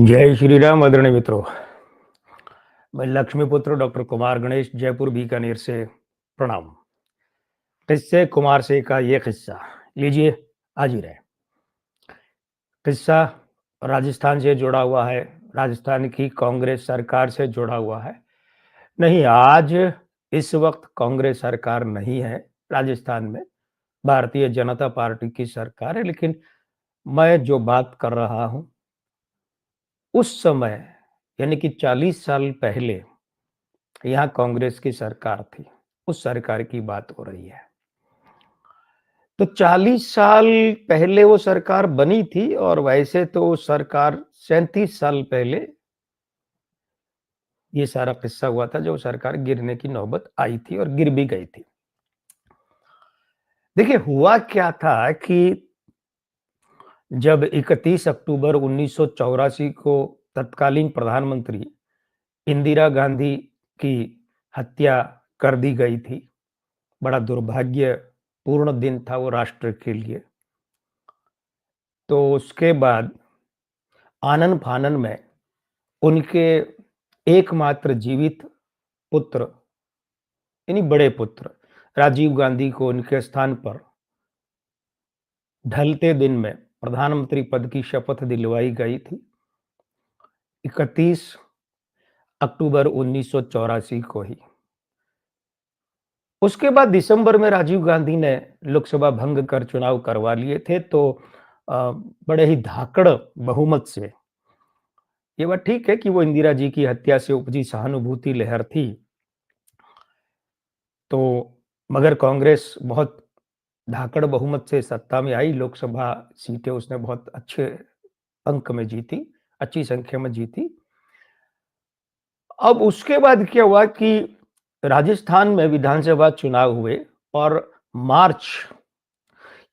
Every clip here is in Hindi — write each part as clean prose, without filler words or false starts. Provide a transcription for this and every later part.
जय श्री राम आदरणीय मित्रों। मैं लक्ष्मीपुत्र डॉक्टर कुमार गणेश जयपुर बीकानेर से प्रणाम। किस्से कुमार से का ये किस्सा लीजिए हाजिर है। किस्सा राजस्थान से जुड़ा हुआ है, राजस्थान की कांग्रेस सरकार से जुड़ा हुआ है। नहीं, आज इस वक्त कांग्रेस सरकार नहीं है राजस्थान में, भारतीय जनता पार्टी की सरकार है। लेकिन मैं जो बात कर रहा हूं उस समय यानी कि 40 साल पहले यहाँ कांग्रेस की सरकार थी, उस सरकार की बात हो रही है। तो 40 साल पहले वो सरकार बनी थी और वैसे तो सरकार 37 साल पहले ये सारा किस्सा हुआ था, जो सरकार गिरने की नौबत आई थी और गिर भी गई थी। देखिए हुआ क्या था कि जब 31 अक्टूबर 1984 को तत्कालीन प्रधानमंत्री इंदिरा गांधी की हत्या कर दी गई थी, बड़ा दुर्भाग्यपूर्ण दिन था वो राष्ट्र के लिए। तो उसके बाद आनन-फानन में उनके एकमात्र जीवित पुत्र यानी बड़े पुत्र राजीव गांधी को उनके स्थान पर ढलते दिन में प्रधानमंत्री पद की शपथ दिलवाई गई थी 31 अक्टूबर 1984 को ही। उसके बाद दिसंबर में राजीव गांधी ने लोकसभा भंग कर चुनाव करवा लिए थे, तो बड़े ही धाकड़ बहुमत से। ये बात ठीक है कि वो इंदिरा जी की हत्या से उपजी सहानुभूति लहर थी, तो मगर कांग्रेस बहुत धाकड़ बहुमत से सत्ता में आई, लोकसभा सीटें उसने बहुत अच्छे अंक में जीती, अच्छी संख्या में जीती। अब उसके बाद क्या हुआ कि राजस्थान में विधानसभा चुनाव हुए और मार्च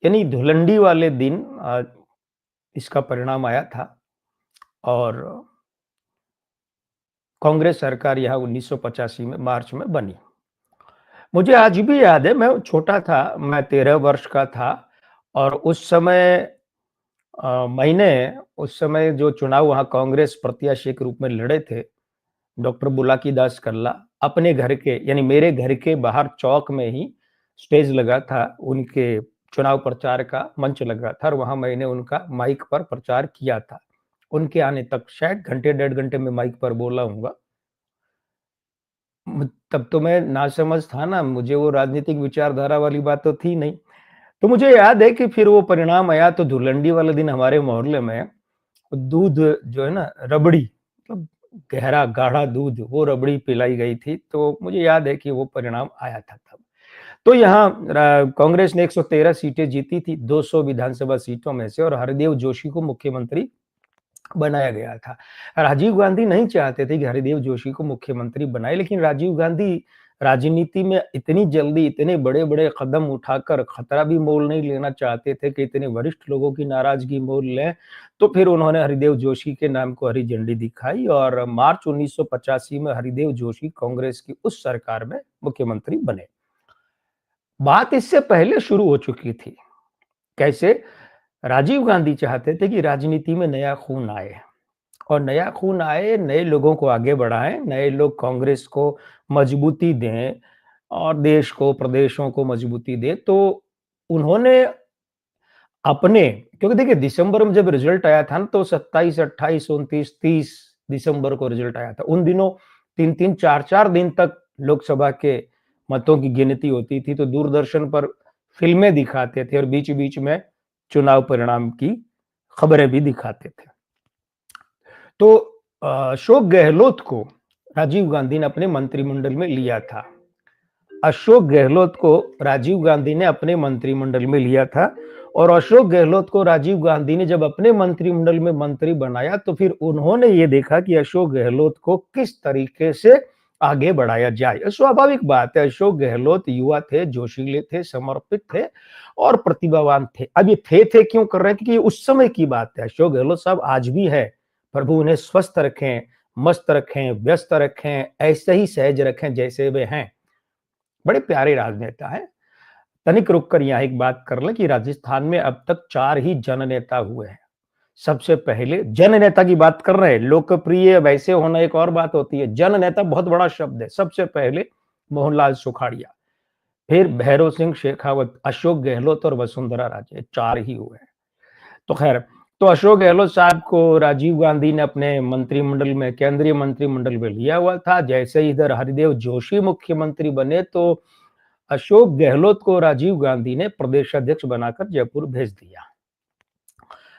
यानी धुलंडी वाले दिन इसका परिणाम आया था और कांग्रेस सरकार यहाँ 1985 में मार्च में बनी। मुझे आज भी याद है, मैं छोटा था, मैं 13 वर्ष का था और उस समय मैंने उस समय जो चुनाव वहाँ कांग्रेस प्रत्याशी के रूप में लड़े थे, डॉक्टर बुलाकी दास कल्ला, अपने घर के यानी मेरे घर के बाहर चौक में ही स्टेज लगा था, उनके चुनाव प्रचार का मंच लगा था और वहाँ मैंने उनका माइक पर प्रचार किया था। उनके आने तक शायद घंटे डेढ़ घंटे में माइक पर बोला हूँगा। तब तो मैं नासमझ था ना, मुझे वो राजनीतिक विचारधारा वाली बात तो थी नहीं। तो मुझे याद है कि फिर वो परिणाम आया तो धुलंडी वाले दिन हमारे मोहल्ले में दूध जो है ना, रबड़ी मतलब गहरा गाढ़ा दूध, वो रबड़ी पिलाई गई थी। तो मुझे याद है कि वो परिणाम आया था तब। तो यहाँ कांग्रेस ने 113 सीटें जीती थी 200 विधानसभा सीटों में से और हरदेव जोशी को मुख्यमंत्री बनाया गया था। राजीव गांधी नहीं चाहते थे कि हरिदेव जोशी को मुख्यमंत्री बनाए, लेकिन राजीव गांधी राजनीति में इतनी जल्दी इतने बड़े-बड़े कदम उठाकर खतरा भी मोल नहीं लेना चाहते थे कि इतने वरिष्ठ लोगों की नाराजगी मोल लें। तो फिर उन्होंने हरिदेव जोशी के नाम को हरी झंडी दिखाई और मार्च 1985 में हरिदेव जोशी कांग्रेस की उस सरकार में मुख्यमंत्री बने। बात इससे पहले शुरू हो चुकी थी। कैसे? राजीव गांधी चाहते थे कि राजनीति में नया खून आए और नया खून आए, नए लोगों को आगे बढ़ाएं, नए लोग कांग्रेस को मजबूती दें और देश को, प्रदेशों को मजबूती दें। तो उन्होंने अपने, क्योंकि देखिए दिसंबर में जब रिजल्ट आया था ना, तो 27, 28, 29, 30 दिसंबर को रिजल्ट आया था। उन दिनों 3-3, 4-4 दिन तक लोकसभा के मतों की गिनती होती थी, तो दूरदर्शन पर फिल्में दिखाते थे और बीच-बीच में चुनाव परिणाम की खबरें भी दिखाते थे। तो अशोक गहलोत को राजीव गांधी ने अपने मंत्रिमंडल में लिया था। अशोक गहलोत को राजीव गांधी ने अपने मंत्रिमंडल में लिया था और अशोक गहलोत को राजीव गांधी ने जब अपने मंत्रिमंडल में मंत्री बनाया, तो फिर उन्होंने ये देखा कि अशोक गहलोत को किस तरीके से आगे बढ़ाया जाए। स्वाभाविक बात है, अशोक गहलोत युवा थे, जोशीले थे, समर्पित थे और प्रतिभावान थे। अब ये थे क्यों कर रहे हैं? क्योंकि उस समय की बात है। अशोक गहलोत साहब आज भी है, प्रभु उन्हें स्वस्थ रखें, मस्त रखें, व्यस्त रखें, ऐसे ही सहज रखें जैसे वे हैं। बड़े प्यारे राजनेता हैं। तनिक रुक कर यहाँ एक बात कर लें कि राजस्थान में अब तक 4 ही जननेता हुए हैं। सबसे पहले जननेता की बात कर रहे हैं, लोकप्रिय वैसे होना एक और बात होती है, जननेता बहुत बड़ा शब्द है। सबसे पहले मोहनलाल सुखाड़िया, फिर भैरव सिंह शेखावत, अशोक गहलोत और वसुंधरा राजे, 4 ही हुए हैं। तो खैर, तो अशोक गहलोत साहब को राजीव गांधी ने अपने मंत्रिमंडल में, केंद्रीय मंत्रिमंडल में लिया हुआ था। जैसे ही इधर हरिदेव जोशी मुख्यमंत्री बने तो अशोक गहलोत को राजीव गांधी ने प्रदेश अध्यक्ष बनाकर जयपुर भेज दिया।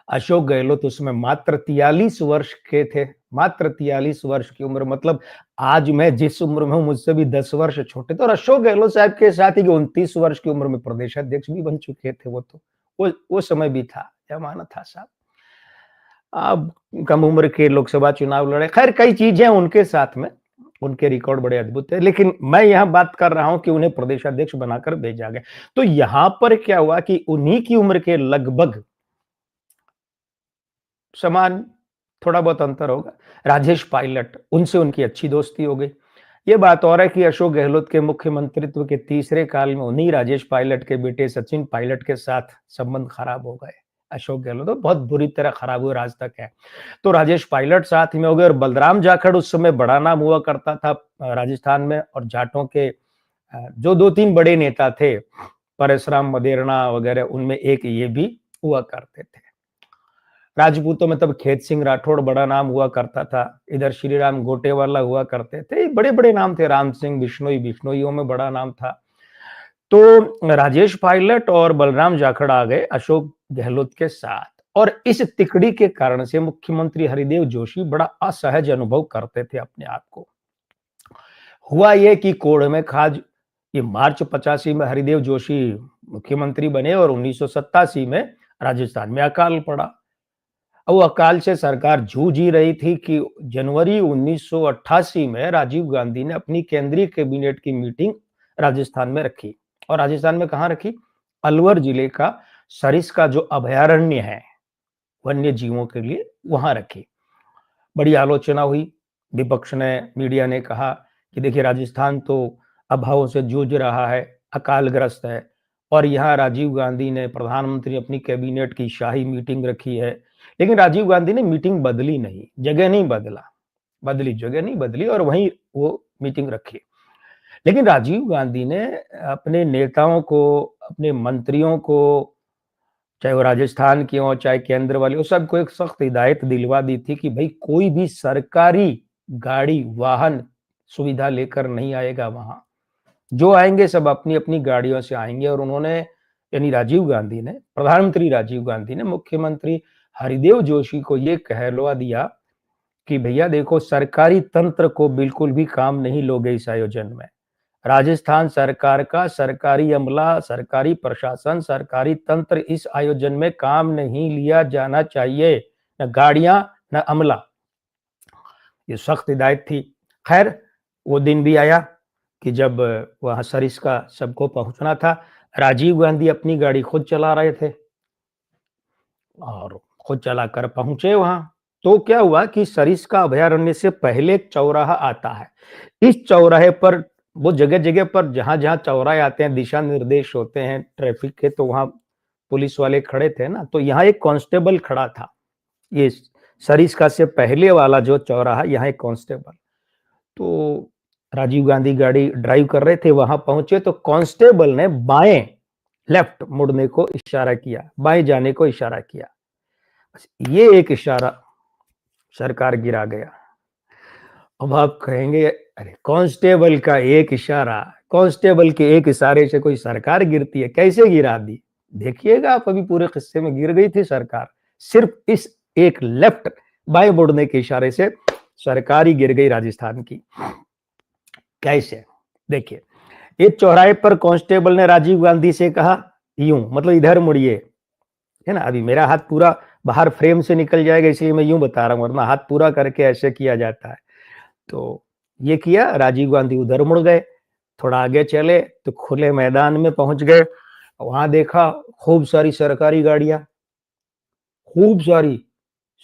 अशोक गहलोत उसमें मात्र 43 वर्ष के थे, मात्र 43 वर्ष की उम्र, मतलब आज मैं जिस उम्र में हूं मुझसे भी 10 वर्ष छोटे थे। और अशोक गहलोत साहब के साथ ही 29 वर्ष की उम्र में प्रदेश अध्यक्ष भी बन चुके थे। वो तो वो समय भी था, जमाना था साहब। अब कम उम्र के लोकसभा चुनाव लड़े, खैर कई चीजें उनके साथ में, उनके रिकॉर्ड बड़े अद्भुत थे। लेकिन मैं यहाँ बात कर रहा हूं कि उन्हें प्रदेश अध्यक्ष बनाकर भेजा गया। तो यहां पर क्या हुआ कि उन्हीं की उम्र के लगभग समान, थोड़ा बहुत अंतर होगा, राजेश पायलट, उनसे उनकी अच्छी दोस्ती हो गई। ये बात और है कि अशोक गहलोत के मुख्यमंत्रित्व के तीसरे काल में उन्हीं राजेश पायलट के बेटे सचिन पायलट के साथ संबंध खराब हो गए। अशोक गहलोत तो बहुत बुरी तरह खराब हुए, आज तक है। तो राजेश पायलट साथ में हो गए और बलराम जाखड़ उस समय बड़ा नाम हुआ करता था राजस्थान में। और जाटों के जो 2-3 बड़े नेता थे, परशुराम मदेरणा वगैरह, उनमें एक ये भी हुआ करते थे। राजपूतों में तब खेत सिंह राठौड़ बड़ा नाम हुआ करता था, इधर श्री राम गोटेवाला हुआ करते थे, बड़े बड़े नाम थे, राम सिंह बिश्नोई, बिश्नोइयों में बड़ा नाम था। तो राजेश पायलट और बलराम जाखड़ आ गए अशोक गहलोत के साथ, और इस तिकड़ी के कारण से मुख्यमंत्री हरिदेव जोशी बड़ा असहज अनुभव करते थे अपने आप को। हुआ ये कि कोढ़ में खाज, ये मार्च 85 में हरिदेव जोशी मुख्यमंत्री बने और 1987 में राजस्थान में अकाल पड़ा। वो अकाल से सरकार जूझ ही रही थी कि जनवरी 1988 में राजीव गांधी ने अपनी केंद्रीय कैबिनेट की मीटिंग राजस्थान में रखी। और राजस्थान में कहाँ रखी? अलवर जिले का सरिस्का जो अभयारण्य है वन्य जीवों के लिए, वहां रखी। बड़ी आलोचना हुई, विपक्ष ने, मीडिया ने कहा कि देखिए राजस्थान तो अभावों से जूझ रहा है, अकालग्रस्त है, और यहाँ राजीव गांधी ने, प्रधानमंत्री, अपनी कैबिनेट की शाही मीटिंग रखी है। लेकिन राजीव गांधी ने मीटिंग बदली नहीं, जगह नहीं बदला, जगह नहीं बदली और वहीं वो मीटिंग रखी। लेकिन राजीव गांधी ने अपने नेताओं को, अपने मंत्रियों को, चाहे वो राजस्थान के हो चाहे केंद्र वाले, उस सबको एक सख्त हिदायत दिलवा दी थी कि भाई कोई भी सरकारी गाड़ी, वाहन सुविधा लेकर नहीं आएगा वहां, जो आएंगे सब अपनी अपनी गाड़ियों से आएंगे। और उन्होंने, यानी राजीव गांधी ने, प्रधानमंत्री राजीव गांधी ने मुख्यमंत्री हरिदेव जोशी को ये कहलवा दिया कि भैया देखो, सरकारी तंत्र को बिल्कुल भी काम नहीं लोगे इस आयोजन में। राजस्थान सरकार का सरकारी अमला, सरकारी प्रशासन, सरकारी तंत्र इस आयोजन में काम नहीं लिया जाना चाहिए, न गाड़ियां न अमला। ये सख्त हिदायत थी। खैर, वो दिन भी आया कि जब वहां सरिस्का सबको पहुंचना था, राजीव गांधी अपनी गाड़ी खुद चला रहे थे और खुद चलाकर पहुंचे वहां। तो क्या हुआ कि सरिस्का अभयारण्य से पहले एक चौराहा आता है। इस चौराहे पर, वो जगह जगह पर जहां जहां चौराहे आते हैं, दिशा निर्देश होते हैं ट्रैफिक के, तो वहां पुलिस वाले खड़े थे ना, तो यहाँ एक कांस्टेबल खड़ा था। ये सरिस्का से पहले वाला जो चौराहा, यहाँ एक कांस्टेबल। तो राजीव गांधी गाड़ी ड्राइव कर रहे थे, वहां पहुंचे तो कांस्टेबल ने बाएं, लेफ्ट मुड़ने को इशारा किया, बाएं जाने को इशारा किया। ये एक इशारा सरकार गिरा गया। अब आप कहेंगे, अरे कांस्टेबल का एक इशारा, कांस्टेबल के एक इशारे से कोई सरकार गिरती है? कैसे गिरा दी? देखिएगा आप, अभी पूरे किस्से में गिर गई थी सरकार, सिर्फ इस एक लेफ्ट, बाएं मुड़ने के इशारे से सरकार ही गिर गई राजस्थान की। कैसे? देखिए, एक चौराहे पर कांस्टेबल ने राजीव गांधी से कहा, यूं, मतलब इधर मुड़िए, है ना। अभी मेरा हाथ पूरा बाहर फ्रेम से निकल जाएगा, इसलिए मैं यूं बता रहा हूं, वरना हाथ पूरा करके ऐसे किया जाता है। तो ये किया, राजीव गांधी उधर मुड़ गए, थोड़ा आगे चले तो खुले मैदान में पहुंच गए। वहां देखा खूब सारी सरकारी गाड़ियां, खूब सारी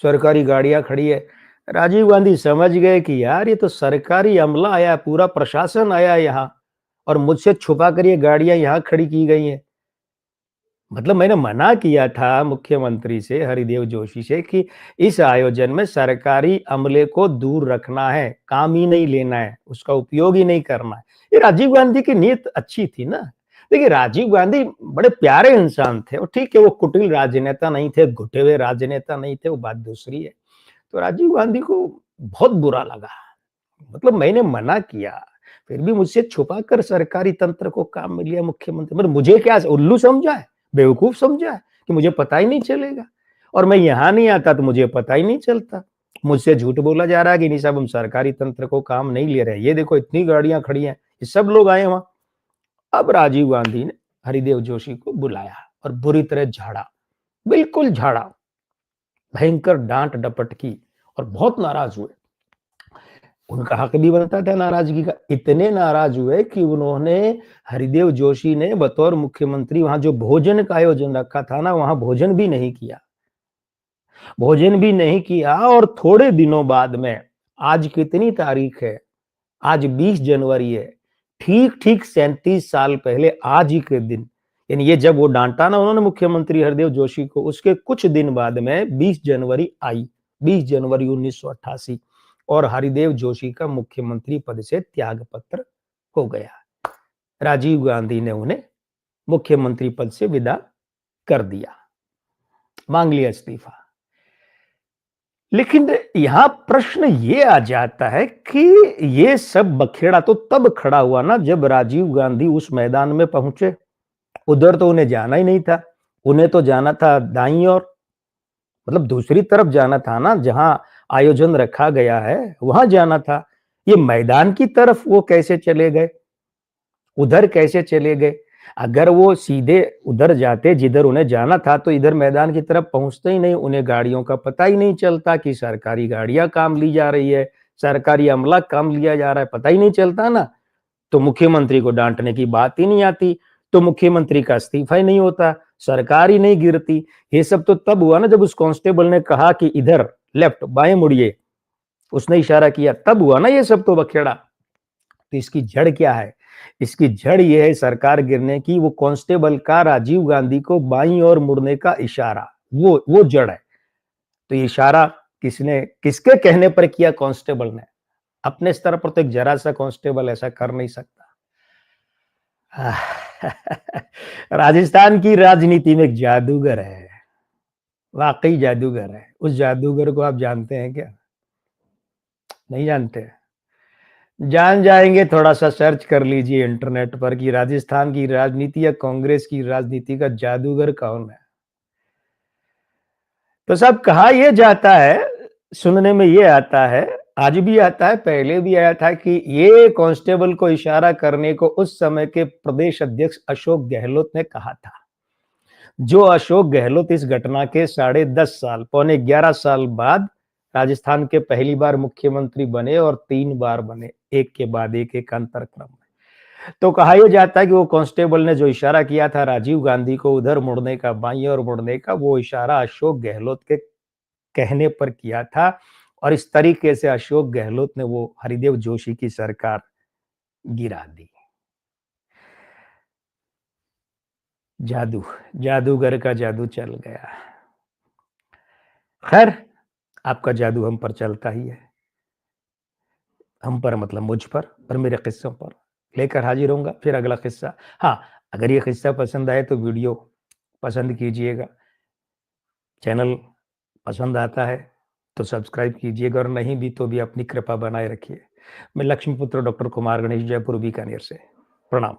सरकारी गाड़ियां खड़ी है। राजीव गांधी समझ गए कि यार ये तो सरकारी अमला आया, पूरा प्रशासन आया यहाँ, और मुझसे छुपा कर ये गाड़ियां यहाँ खड़ी की गई हैं। मतलब मैंने मना किया था मुख्यमंत्री से, हरिदेव जोशी से कि इस आयोजन में सरकारी अमले को दूर रखना है, काम ही नहीं लेना है, उसका उपयोग ही नहीं करना है। ये राजीव गांधी की नीयत अच्छी थी ना। देखिए राजीव गांधी बड़े प्यारे इंसान थे और ठीक है वो कुटिल राजनेता नहीं थे, घुटे हुए राजनेता नहीं थे, वो बात दूसरी है। तो राजीव गांधी को बहुत बुरा लगा। मतलब मैंने मना किया, फिर भी मुझसे छुपाकर सरकारी तंत्र को काम में लिया मुख्यमंत्री। मतलब मुझे क्या उल्लू समझा है, बेवकूफ समझा है कि मुझे पता ही नहीं चलेगा, और मैं यहाँ नहीं आता तो मुझे पता ही नहीं चलता। मुझसे झूठ बोला जा रहा है कि नहीं साहब हम सरकारी तंत्र को काम नहीं ले रहे, ये देखो इतनी गाड़ियां खड़ी हैं, ये सब लोग आए वहां। अब राजीव गांधी ने हरिदेव जोशी को बुलाया और बुरी तरह झाड़ा, बिल्कुल झाड़ा, भयंकर डांट डपट की और बहुत नाराज हुए। उनका हक भी बनता था नाराजगी का। इतने नाराज हुए कि उन्होंने, हरिदेव जोशी ने बतौर मुख्यमंत्री वहां जो भोजन का आयोजन रखा था ना, वहां भोजन भी नहीं किया, भोजन भी नहीं किया। और थोड़े दिनों बाद में, आज कितनी तारीख है, आज 20 जनवरी है, ठीक ठीक 37 साल पहले आज ही के दिन, यानी ये जब वो डांटा ना उन्होंने मुख्यमंत्री हरिदेव जोशी को, उसके कुछ दिन बाद में 20 जनवरी आई, 20 जनवरी 1988, और हरिदेव जोशी का मुख्यमंत्री पद से त्याग पत्र हो गया। राजीव गांधी ने उन्हें मुख्यमंत्री पद से विदा कर दिया, मांग लिया इस्तीफा। लेकिन यहां प्रश्न ये आ जाता है कि ये सब बखेड़ा तो तब खड़ा हुआ ना जब राजीव गांधी उस मैदान में पहुंचे। उधर तो उन्हें जाना ही नहीं था, उन्हें तो जाना था दाईं ओर, मतलब दूसरी तरफ जाना था ना, जहां आयोजन रखा गया है वहां जाना था। ये मैदान की तरफ वो कैसे चले गए, उधर कैसे चले गए? अगर वो सीधे उधर जाते जिधर उन्हें जाना था तो इधर मैदान की तरफ पहुंचते ही नहीं, उन्हें गाड़ियों का पता ही नहीं चलता कि सरकारी गाड़ियां काम ली जा रही है, सरकारी अमला काम लिया जा रहा है, पता ही नहीं चलता ना। तो मुख्यमंत्री को डांटने की बात ही नहीं आती, तो मुख्यमंत्री का इस्तीफा ही नहीं होता, सरकार ही नहीं गिरती। ये सब तो तब हुआ ना जब उस कांस्टेबल ने कहा कि इधर लेफ्ट बाएं मुड़िए, उसने इशारा किया, तब हुआ ना ये सब तो बखेड़ा। तो इसकी जड़ क्या है? इसकी जड़ ये है सरकार गिरने की, वो कांस्टेबल का राजीव गांधी को बाईं ओर मुड़ने का इशारा, वो जड़ है। तो ये इशारा किसने, किसके कहने पर किया? कांस्टेबल ने। अपने स्तर पर तो एक जरा सा कांस्टेबल ऐसा कर नहीं सकता। राजस्थान की राजनीति में एक जादूगर है, वाकई जादूगर है। उस जादूगर को आप जानते हैं क्या? नहीं जानते? जान जाएंगे, थोड़ा सा सर्च कर लीजिए इंटरनेट पर कि राजस्थान की राजनीति या कांग्रेस की राजनीति का जादूगर कौन है। तो सब कहा यह जाता है, सुनने में ये आता है, आज भी आता है, पहले भी आया था कि ये कांस्टेबल को इशारा करने को उस समय के प्रदेश अध्यक्ष अशोक गहलोत ने कहा था। जो अशोक गहलोत इस घटना के 10.5 साल, पौने 11 साल बाद राजस्थान के पहली बार मुख्यमंत्री बने और 3 बार बने, एक के बाद एक अंतर क्रम में। तो कहा यह जाता है कि वो कांस्टेबल ने जो इशारा किया था राजीव गांधी को उधर मुड़ने का, बाईं ओर मुड़ने का, वो इशारा अशोक गहलोत के कहने पर किया था। और इस तरीके से अशोक गहलोत ने वो हरिदेव जोशी की सरकार गिरा दी। जादू, जादूगर का जादू चल गया। खैर, आपका जादू हम पर चलता ही है। हम पर मतलब मुझ पर और मेरे किस्सों पर लेकर हाजिर होऊंगा फिर अगला किस्सा। हाँ, अगर ये किस्सा पसंद आए तो वीडियो पसंद कीजिएगा, चैनल पसंद आता है तो सब्सक्राइब कीजिएगा, और नहीं भी तो भी अपनी कृपा बनाए रखिए। मैं लक्ष्मीपुत्र डॉक्टर कुमार गणेश, जयपुर बीकानेर से। प्रणाम।